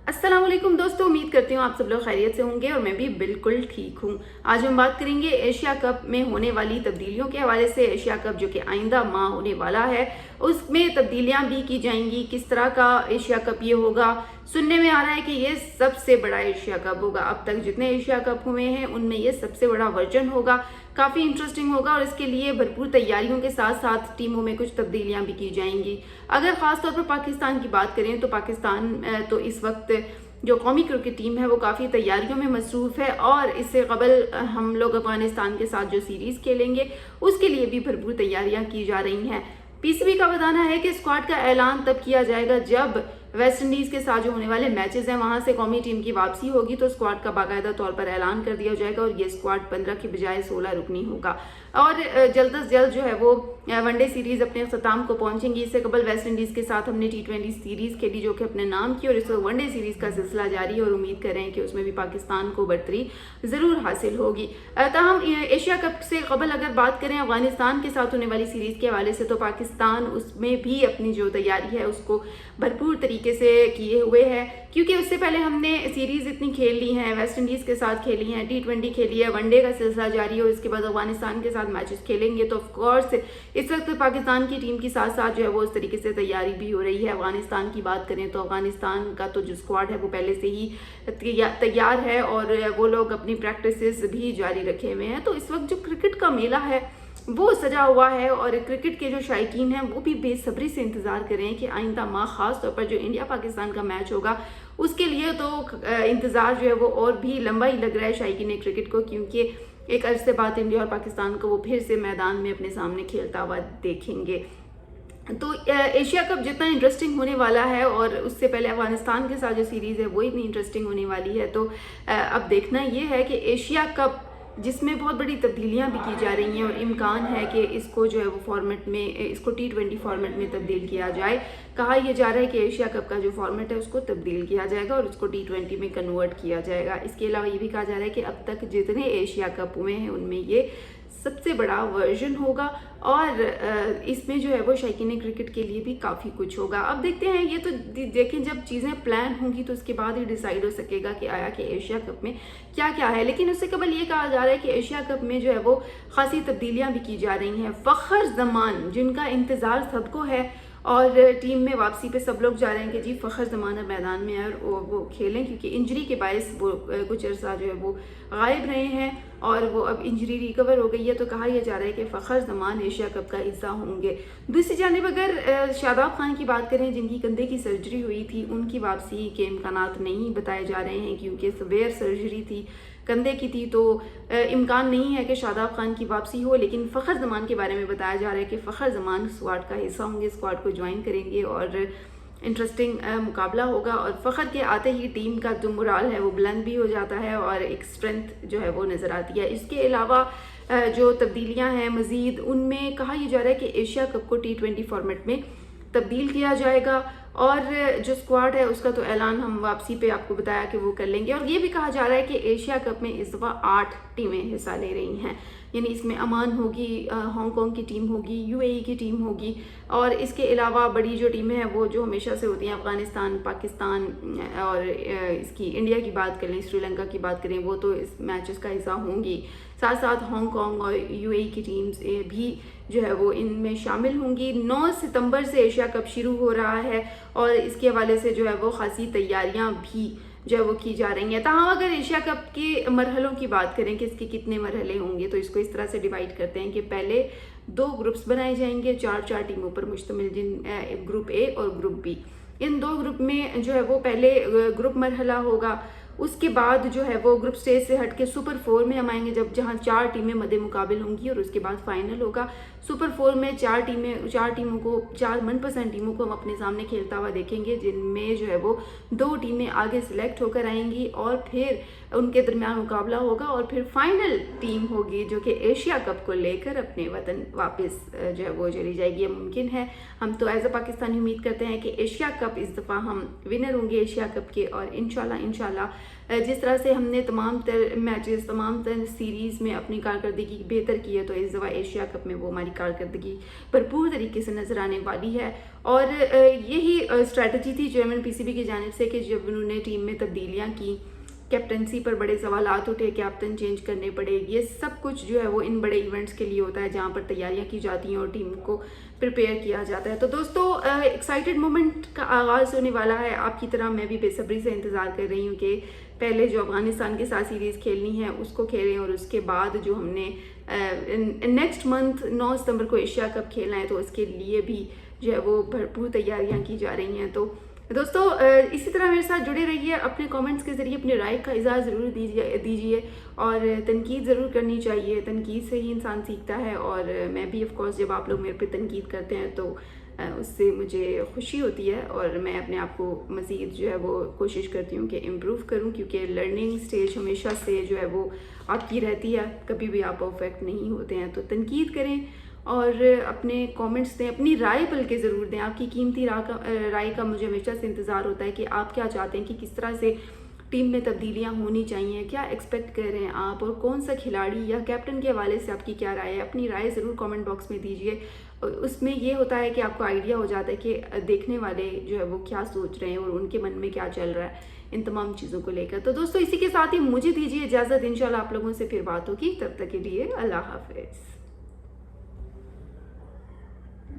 अस्सलाम वालेकुम दोस्तों, उम्मीद करती हूँ आप सब लोग खैरियत से होंगे और मैं भी बिल्कुल ठीक हूँ। आज हम बात करेंगे एशिया कप में होने वाली तब्दीलियों के हवाले से। एशिया कप जो कि आइंदा माह होने वाला है, उसमें तब्दीलियाँ भी की जाएंगी। किस तरह का एशिया कप ये होगा? सुनने में आ रहा है कि ये सबसे बड़ा एशिया कप होगा। अब तक जितने एशिया कप हुए हैं उनमें ये सबसे बड़ा वर्जन होगा। काफ़ी इंटरेस्टिंग होगा और इसके लिए भरपूर तैयारियों के साथ साथ टीमों में कुछ तब्दीलियां भी की जाएंगी। अगर ख़ास तौर पर पाकिस्तान की बात करें तो पाकिस्तान तो इस वक्त जो कौमी क्रिकेट टीम है वो काफ़ी तैयारियों में मसरूफ़ है और इससे कबल हम लोग अफगानिस्तान के साथ जो सीरीज़ खेलेंगे उसके लिए भी भरपूर तैयारियां की जा रही हैं। पीसीबी का बताना है कि स्क्वाड का ऐलान तब किया जाएगा जब वेस्ट इंडीज़ के साथ जो होने वाले मैचेस हैं वहां से कौमी टीम की वापसी होगी, तो स्क्वाड का बाकायदा तौर पर ऐलान कर दिया जाएगा और ये स्क्वाड 15 की बजाय 16 रुकनी होगा और जल्द से जल्द जो है वो वनडे सीरीज़ अपने अख्ताम को पहुंचेंगी। इससे कबल वेस्ट इंडीज़ के साथ हमने T20 सीरीज़ खेली जो कि अपने नाम की, और इस वनडे सीरीज़ का सिलसिला जारी है और उम्मीद कर रहे हैं कि उसमें भी पाकिस्तान को बढ़तरी ज़रूर हासिल होगी। ताहम एशिया कप से कबल अगर बात करें अफगानिस्तान के साथ होने वाली सीरीज़ के हवाले से, तो पाकिस्तान उसमें भी अपनी जो तैयारी है उसको भरपूर तरीके से किए हुए है, क्योंकि उससे पहले हमने सीरीज़ इतनी खेल ली हैं, वेस्ट इंडीज़ के साथ खेली हैं, T20 खेली है, वनडे का सिलसिला जारी है और इसके बाद अफगानिस्तान के साथ मैचेस खेलेंगे। तो ऑफ कोर्स इस वक्त पाकिस्तान की टीम के साथ साथ जो है वो उस तरीके से तैयारी भी हो रही है। अफगानिस्तान की बात करें तो अफगानिस्तान का तो जो स्क्वाड है वो पहले से ही तैयार है और वो लोग अपनी प्रैक्टिसेस भी जारी रखे हुए हैं। तो इस वक्त जो क्रिकेट का मेला है वो सजा हुआ है और क्रिकेट के जो शायकीन हैं वो भी बेसब्री से इंतज़ार कर रहे हैं कि आइंदा माह ख़ास तौर पर जो इंडिया पाकिस्तान का मैच होगा उसके लिए तो इंतज़ार जो है वो और भी लंबा ही लग रहा है शायकीन क्रिकेट को, क्योंकि एक अरसे बाद इंडिया और पाकिस्तान को वो फिर से मैदान में अपने सामने खेलता हुआ देखेंगे। तो एशिया कप जितना इंटरेस्टिंग होने वाला है और उससे पहले अफगानिस्तान के साथ जो सीरीज़ है वो इतनी इंटरेस्टिंग होने वाली है। तो अब देखना ये है कि एशिया कप जिसमें बहुत बड़ी तब्दीलियां भी की जा रही हैं और इम्कान है कि इसको जो है वो फॉर्मेट में, इसको T20 फॉर्मेट में तब्दील किया जाए। कहा यह जा रहा है कि एशिया कप का जो फॉर्मेट है उसको तब्दील किया जाएगा और उसको T20 में कन्वर्ट किया जाएगा। इसके अलावा ये भी कहा जा रहा है कि अब तक जितने एशिया कप हुए हैं उनमें ये सबसे बड़ा वर्जन होगा और इसमें जो है वो शायकीन क्रिकेट के लिए भी काफ़ी कुछ होगा। अब देखते हैं, ये तो देखें जब चीज़ें प्लान होंगी तो उसके बाद ही डिसाइड हो सकेगा कि आया कि एशिया कप में क्या क्या है। लेकिन उससे कबल ये कहा जा रहा है कि एशिया कप में जो है वो खासी तब्दीलियां भी की जा रही हैं। फ़खर ज़मान जिनका इंतज़ार सबको है और टीम में वापसी पे सब लोग जा रहे हैं कि जी फ़खर ज़मान मैदान में आए और वो खेलें, क्योंकि इंजरी के बायस वो कुछ अर्सा जो है वो गायब रहे हैं और वो अब इंजरी रिकवर हो गई है। तो कहा यह जा रहा है कि फ़खर ज़मान एशिया कप का हिस्सा होंगे। दूसरी जानिब अगर शादाब खान की बात करें जिनकी कंधे की सर्जरी हुई थी, उनकी वापसी के इम्कानात नहीं बताए जा रहे हैं क्योंकि सवेयर सर्जरी थी, कंधे की थी, तो इम्कान नहीं है कि शादाब खान की वापसी हो। लेकिन फ़खर ज़मान के बारे में बताया जा रहा है कि फ़खर ज़मान स्क्वाड का हिस्सा होंगे, स्क्वाड को ज्वाइन करेंगे और इंटरेस्टिंग मुकाबला होगा और फ़खर के आते ही टीम का जो मोराल है वो बुलंद भी हो जाता है और एक स्ट्रेंथ जो है वो नज़र आती है। इसके अलावा जो तब्दीलियां हैं मज़ीद, उनमें कहा यह जा रहा है कि एशिया कप को T20 फॉर्मेट में तब्दील किया जाएगा और जो स्क्वाड है उसका तो ऐलान हम वापसी पे आपको बताया कि वो कर लेंगे। और ये भी कहा जा रहा है कि एशिया कप में इस दफ़ा 8 टीमें हिस्सा ले रही हैं, यानी इसमें अमान होगी, हांगकांग की टीम होगी, UAE की टीम होगी और इसके अलावा बड़ी जो टीमें हैं वो जो हमेशा से होती हैं अफ़गानिस्तान, पाकिस्तान और इसकी इंडिया की बात करें, श्रीलंका की बात करें, वो तो इस मैचेस का हिस्सा होंगी। साथ साथ हांगकांग और UAE की टीम्स भी जो है वो इनमें शामिल होंगी। 9 सितंबर से एशिया कप शुरू हो रहा है और इसके हवाले से जो है वो खासी तैयारियां भी जो है वो की जा रही हैं। ताहम अगर एशिया कप के मरहलों की बात करें कि इसके कितने मरहले होंगे, तो इसको इस तरह से डिवाइड करते हैं कि पहले 2 ग्रुप्स बनाए जाएंगे 4-4 टीमों पर मुश्तमिल, जिन ग्रुप A और ग्रुप B। इन 2 ग्रुप में जो है वो पहले ग्रुप मरहला होगा, उसके बाद जो है वो ग्रुप स्टेज से हट के सुपर 4 में हम आएंगे जब जहां 4 टीमें मद्दे मुकाबिल होंगी और उसके बाद फाइनल होगा। सुपर 4 में 4 टीमों को, 4 मनपसंद टीमों को हम अपने सामने खेलता हुआ देखेंगे, जिनमें जो है वो 2 टीमें आगे सिलेक्ट होकर आएंगी और फिर उनके दरमियान मुकाबला होगा और फिर फाइनल टीम होगी जो कि एशिया कप को लेकर अपने वतन वापस जो है वो चली जाएगी। ये मुमकिन है। हम तो एज अ पाकिस्तानी उम्मीद करते हैं कि एशिया कप इस दफ़ा हम विनर होंगे एशिया कप के और इंशाल्लाह जिस तरह से हमने तमाम तर मैचेस, तमाम तर सीरीज़ में अपनी कारकर्दगी बेहतर की है, तो इस दफ़ा एशिया कप में वो हमारी कारकर्दगी भरपूर तरीके से नज़र आने वाली है। और यही स्ट्रैटेजी थी चेयरमैन पीसीबी की जानिब से कि जब उन्होंने टीम में तब्दीलियाँ की, कैप्टनसी पर बड़े सवालात उठे, कैप्टन चेंज करने पड़े, ये सब कुछ जो है वो इन बड़े इवेंट्स के लिए होता है जहाँ पर तैयारियाँ की जाती हैं और टीम को प्रिपेयर किया जाता है। तो दोस्तों एक्साइटेड मोमेंट का आगाज़ होने वाला है। आपकी तरह मैं भी बेसब्री से इंतज़ार कर रही हूँ कि पहले जो अफ़गानिस्तान के साथ सीरीज़ खेलनी है उसको खेलें और उसके बाद जो हमने नेक्स्ट मंथ 9 सितंबर को एशिया कप खेलना है, तो उसके लिए भी जो है वो भरपूर तैयारियाँ की जा रही हैं। तो दोस्तों इसी तरह मेरे साथ जुड़े रहिए, अपने कमेंट्स के ज़रिए अपनी राय का इज़हार ज़रूर दीजिए और तनकीद ज़रूर करनी चाहिए। तनकीद से ही इंसान सीखता है और मैं भी ऑफ कोर्स जब आप लोग मेरे पे तनकीद करते हैं तो उससे मुझे खुशी होती है और मैं अपने आप को मज़ीद जो है वो कोशिश करती हूँ कि इम्प्रूव करूँ, क्योंकि लर्निंग स्टेज हमेशा से जो है वो आपकी रहती है, कभी भी आप परफेक्ट नहीं होते हैं। तो तनकीद करें और अपने कमेंट्स दें, अपनी राय बल्कि ज़रूर दें। आपकी कीमती राय का मुझे हमेशा से इंतज़ार होता है कि आप क्या चाहते हैं कि किस तरह से टीम में तब्दीलियां होनी चाहिए, क्या एक्सपेक्ट कर रहे हैं आप, और कौन सा खिलाड़ी या कैप्टन के हवाले से आपकी क्या राय है। अपनी राय ज़रूर कमेंट बॉक्स में दीजिए। उसमें ये होता है कि आपको आइडिया हो जाता है कि देखने वाले जो है वो क्या सोच रहे हैं और उनके मन में क्या चल रहा है इन तमाम चीज़ों को लेकर। तो दोस्तों इसी के साथ ही मुझे दीजिए इजाज़त, इंशाल्लाह आप लोगों से फिर बात होगी। तब तक के लिए अल्लाह हाफ़िज़।